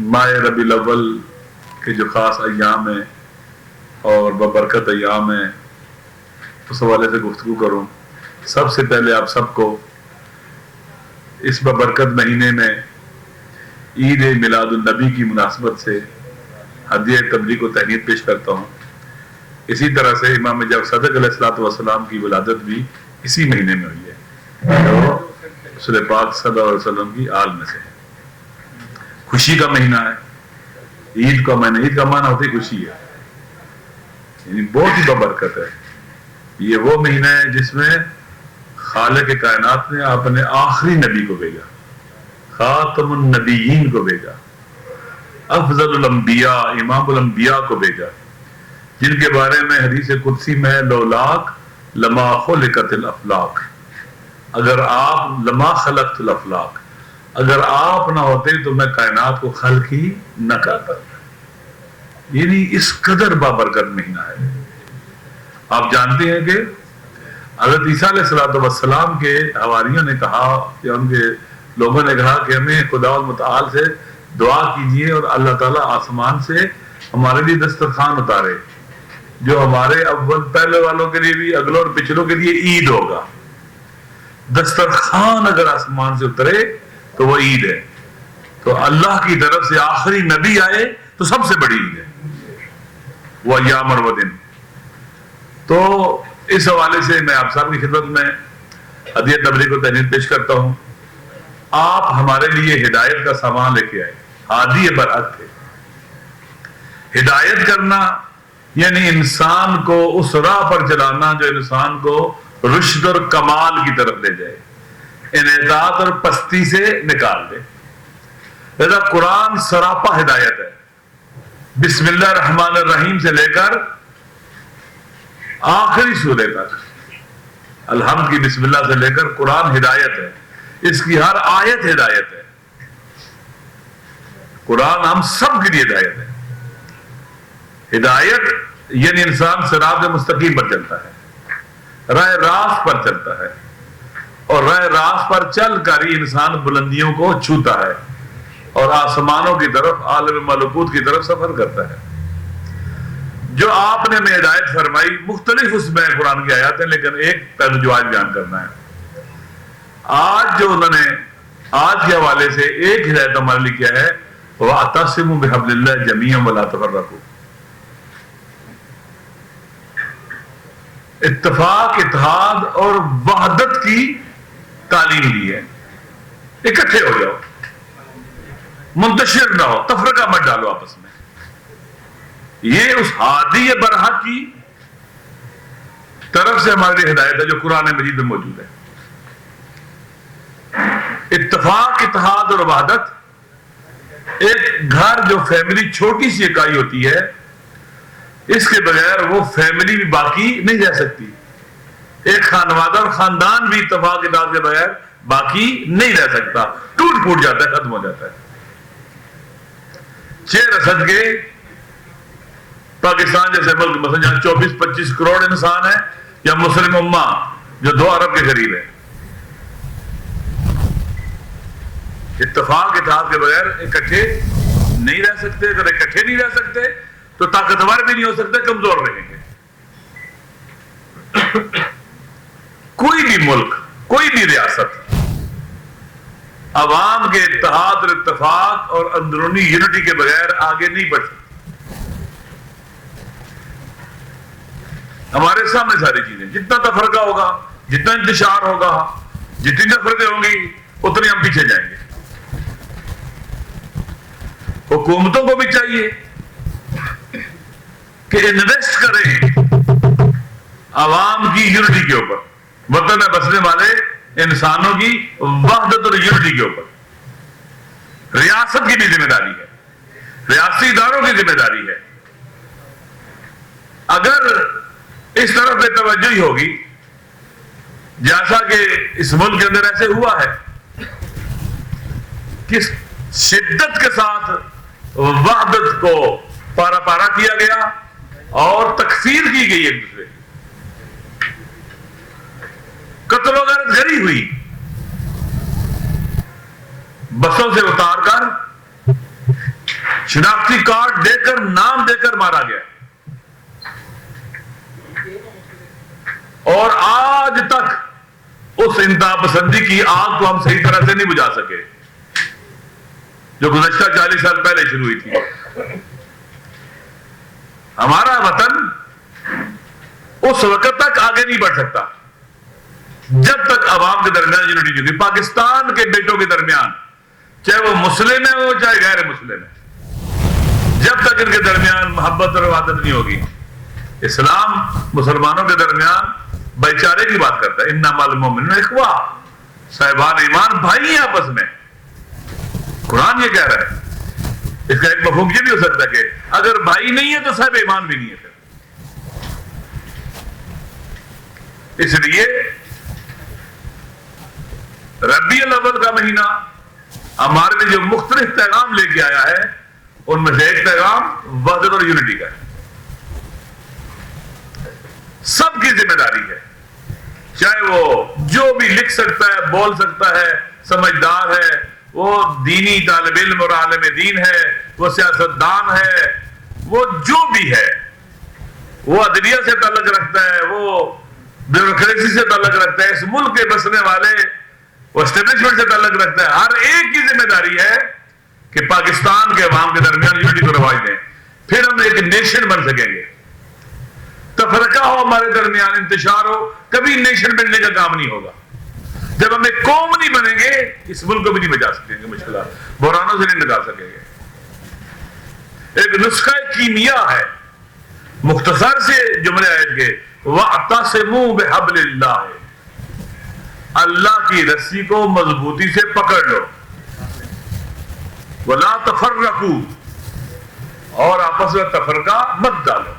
ماہ ربیع الاول کے جو خاص ایام ہیں اور ببرکت ایام ہیں اس حوالے سے گفتگو کروں۔ سب سے پہلے آپ سب کو اس ببرکت مہینے میں عید میلاد النبی کی مناسبت سے ہدیہ تبلیغ و تہنیت پیش کرتا ہوں۔ اسی طرح سے امام جعفر صادق علیہ الصلوۃ والسلام کی ولادت بھی اسی مہینے میں ہوئی ہے، جو رسول پاک صلی اللہ علیہ وسلم کی آل میں سے ہے۔ خوشی کا مہینہ ہے، عید کا مہینہ، عید کا معنی ہوتی خوشی ہے، یعنی بہت ہی ببرکت ہے۔ یہ وہ مہینہ ہے جس میں خالق کائنات نے اپنے آخری نبی کو بھیجا، خاتم النبیین کو بھیجا، افضل الانبیاء، امام الانبیاء کو بھیجا، جن کے بارے میں حدیث قدسی میں لولاک لما خلقت الافلاک، اگر آپ لما خلقت الافلاک، اگر آپ نہ ہوتے تو میں کائنات کو خلق ہی نہ کرتا۔ یعنی اس قدر بابرکت مہینہ ہے۔ آپ جانتے ہیں کہ حضرت عیسیٰ علیہ السلام کے حواریوں نے کہا یا ان کے لوگوں نے کہا کہ ہمیں خدا متعال سے دعا کیجئے اور اللہ تعالیٰ آسمان سے ہمارے لیے دسترخوان اتارے جو ہمارے اول پہلے والوں کے لیے بھی اگلوں اور پچھلوں کے لیے عید ہوگا۔ دسترخوان اگر آسمان سے اترے تو وہ عید ہے، تو اللہ کی طرف سے آخری نبی آئے تو سب سے بڑی عید ہے وہ ایام اور وہ دن۔ تو اس حوالے سے میں آپ سب کی خدمت میں ہدیہ تبلیغ و تہنیت پیش کرتا ہوں۔ آپ ہمارے لیے ہدایت کا سامان لے کے آئے، ہادی برحق تھے۔ ہدایت کرنا یعنی انسان کو اس راہ پر چلانا جو انسان کو رشد اور کمال کی طرف لے جائے، انحطاط اور پستی سے نکال دے۔ لہذا قرآن سراپا ہدایت ہے، بسم اللہ الرحمن الرحیم سے لے کر آخری سورہ تک، الحمد کی بسم اللہ سے لے کر قرآن ہدایت ہے، اس کی ہر آیت ہدایت ہے۔ قرآن ہم سب کے لیے ہدایت ہے۔ ہدایت یعنی انسان صراط مستقیم پر چلتا ہے، راہ راست پر چلتا ہے، اور راہ راست پر چل کر ہی انسان بلندیوں کو چھوتا ہے اور آسمانوں کی طرف، عالم ملکوت کی طرف سفر کرتا ہے۔ جو آپ نے ہمیں ہدایت فرمائی، مختلف اس میں قرآن کی آیات ہیں، لیکن ایک پہلو جو آج بیان کرنا ہے، آج جو انہوں نے آج کے حوالے سے ایک ہدایت ہمارے لیے کیا ہے، وَاعْتَصِمُوا بِحَبْلِ اللَّهِ جَمِيعًا وَلَا تَفَرَّقُوا، اتفاق، اتحاد اور وحدت کی تعلیم دی ہے۔ اکٹھے ہو جاؤ، منتشر نہ ہو، تفرقہ مت ڈالو آپس میں۔ یہ اس ہادی برحق کی طرف سے ہمارے لیے ہدایت ہے جو قرآن مجید میں موجود ہے۔ اتفاق، اتحاد اور وحدت، ایک گھر جو فیملی چھوٹی سی اکائی ہوتی ہے، اس کے بغیر وہ فیملی بھی باقی نہیں رہ سکتی۔ ایک خانوادہ اور خاندان بھی اتفاق اتحاد کے بغیر باقی نہیں رہ سکتا، ٹوٹ پھوٹ جاتا ہے، ختم ہو جاتا ہے۔ 6 رسد کے پاکستان جیسے ملک مثلا جہاں 24-25 کروڑ انسان ہیں، یا مسلم امہ جو 2 ارب کے قریب ہے، اتفاق اتحاد کے بغیر اکٹھے نہیں رہ سکتے۔ اگر اکٹھے نہیں رہ سکتے تو طاقتور بھی نہیں ہو سکتے، کمزور رہیں گے۔ کوئی بھی ملک، کوئی بھی ریاست عوام کے اتحاد اور اتفاق اور اندرونی یونٹی کے بغیر آگے نہیں بڑھ سکتی۔ ہمارے سامنے ساری چیزیں، جتنا تفرقہ ہوگا، جتنا انتشار ہوگا، جتنی نفرتیں ہوں گی، اتنے ہم پیچھے جائیں گے۔ حکومتوں کو بھی چاہیے کہ انویسٹ کریں عوام کی یونٹی کے اوپر، وطن میں بسنے والے انسانوں کی وحدت اور یونٹی کے اوپر۔ ریاست کی بھی ذمہ داری ہے، ریاستی اداروں کی ذمہ داری ہے۔ اگر اس طرف بے توجہی ہوگی، جیسا کہ اس ملک کے اندر ایسے ہوا ہے کہ شدت کے ساتھ وحدت کو پارا پارا کیا گیا اور تکفیر کی گئی ایک دوسرے، قتل و غارت گری ہوئی، بسوں سے اتار کر شناختی کارڈ دے کر، نام دے کر مارا گیا، اور آج تک اس انتہا پسندی کی آگ کو ہم صحیح طرح سے نہیں بجھا سکے جو گزشتہ 40 سال پہلے شروع ہوئی تھی۔ ہمارا وطن اس وقت تک آگے نہیں بڑھ سکتا جب تک عوام کے درمیان یونٹی نہیں ہوگی۔ پاکستان کے بیٹوں کے درمیان، چاہے وہ مسلم ہے ہو چاہے غیر مسلم ہے، جب تک ان کے درمیان محبت اور وحدت نہیں ہوگی۔ اسلام مسلمانوں کے درمیان بھائی چارے کی بات کرتا ہے، انما المؤمنون اخوہ، صاحبان ایمان بھائی ہیں آپس میں۔ قرآن یہ کہہ رہا ہے۔ اس کا ایک مفہوم یہ بھی ہو سکتا ہے کہ اگر بھائی نہیں ہے تو صاحب ایمان بھی نہیں ہے۔ اس لیے ربیع الاول کا مہینہ ہمارے لیے جو مختلف پیغام لے کے آیا ہے، ان میں سے ایک پیغام وحدت اور یونٹی کا ہے۔ سب کی ذمہ داری ہے، چاہے وہ جو بھی لکھ سکتا ہے، بول سکتا ہے، سمجھدار ہے، وہ دینی طالب علم اور عالم دین ہے، وہ سیاستدان ہے، وہ جو بھی ہے، وہ عدلیہ سے تعلق رکھتا ہے، وہ بیوروکریسی سے تعلق رکھتا ہے، اس ملک کے بسنے والے وہ اسٹیبلشمنٹ سے تعلق رکھتا ہے، ہر ایک کی ذمہ داری ہے کہ پاکستان کے عوام کے درمیان یونٹی کو رواج دیں، پھر ہم ایک نیشن بن سکیں گے۔ تفرقہ ہو ہمارے درمیان، انتشار ہو، کبھی نیشن بننے کا کام نہیں ہوگا۔ جب ہم ایک قوم نہیں بنیں گے، اس ملک کو بھی نہیں بچا سکیں گے، مشکلات بحرانوں سے نہیں نکال سکیں گے۔ ایک نسخہ کیمیا ہے، مختصر سے جملے آیت کے، وَاعْتَصِمُوا بِحَبْلِ اللَّهِ، اللہ کی رسی کو مضبوطی سے پکڑ لو، وَلَا تَفَرَّقُوا، اور آپس میں تفرقہ مت ڈالو۔